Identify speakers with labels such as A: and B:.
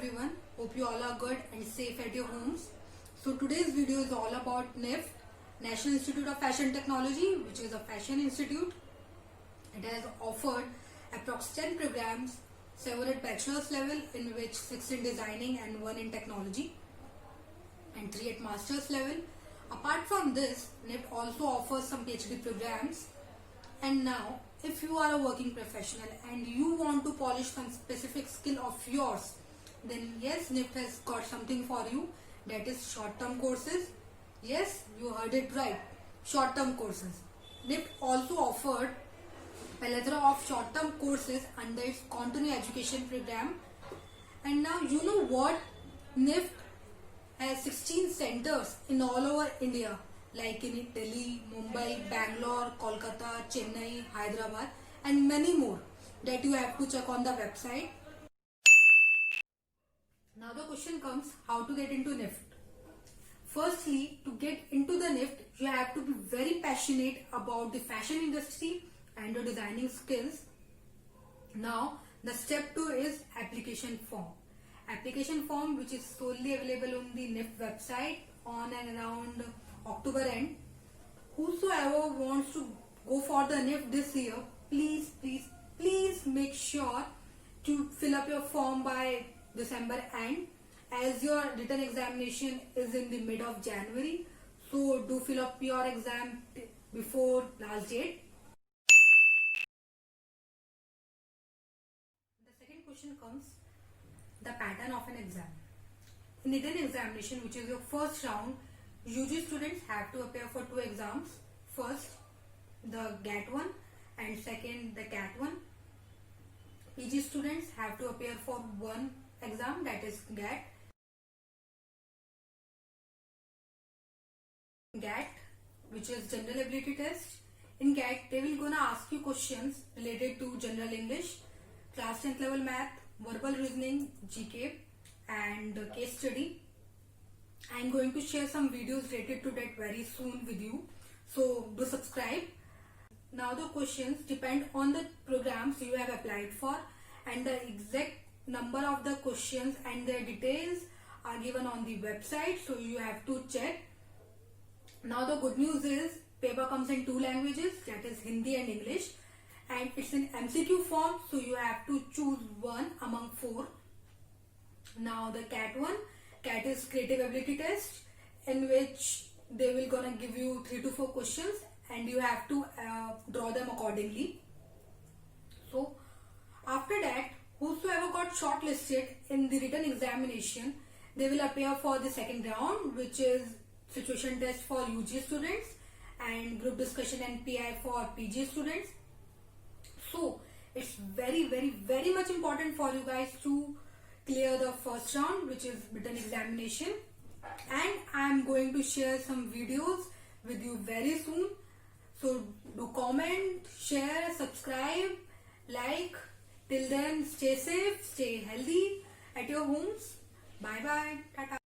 A: everyone, hope you all are good and safe at your homes. So today's video is all about NIFT, National Institute of Fashion Technology, which is a fashion institute. It has offered approx 10 programs, 7 at bachelor's level, in which 6 in designing and 1 in technology, and 3 at master's level. Apart from this, NIFT also offers some PhD programs. And now, if you are a working professional and you want to polish some specific skill of yours, then yes, NIFT has got something for you, that is short-term courses. Yes, you heard it right, short-term courses. NIFT also offered a plethora of short-term courses under its continuing education program. And now you know what, NIFT has 16 centers in all over India, like in Delhi, Mumbai, Bangalore, Kolkata, Chennai, Hyderabad, and many more that you have to check on the website. Now the question comes, how to get into NIFT? Firstly, to get into the NIFT, you have to be very passionate about the fashion industry and your designing skills. Now, the step 2 is application form. Application form, which is solely available on the NIFT website on and around October end. Whosoever wants to go for the NIFT this year, please make sure to fill up your form by December end, as your written examination is in the mid of January. So do fill up your exam before last date. The second question comes, the pattern of an exam. In written examination, which is your first round, UG students have to appear for 2 exams. First, the GAT 1, and second, the CAT 1. PG students have to appear for 1 exam, that is GAT. GAT, which is general ability test. In GAT, they will gonna ask you questions related to general English, class 10th level math, verbal reasoning, GK, and case study. I am going to share some videos related to that very soon with you, so do subscribe. Now the questions depend on the programs you have applied for, and the exact number of the questions and their details are given on the website, so you have to check. Now the good news is paper comes in 2 languages, that is Hindi and English, and it's in MCQ form, so you have to choose one among 4. Now the CAT 1, CAT is creative ability test, in which they will gonna give you 3 to 4 questions and you have to draw them accordingly. So after that, whosoever got shortlisted in the written examination, they will appear for the second round, which is situation test for UG students and group discussion and PI for PG students. So it's very much important for you guys to clear the first round, which is written examination, and I am going to share some videos with you very soon. So do comment, share, subscribe, like. Till then, stay safe, stay healthy at your homes. Bye bye, tata.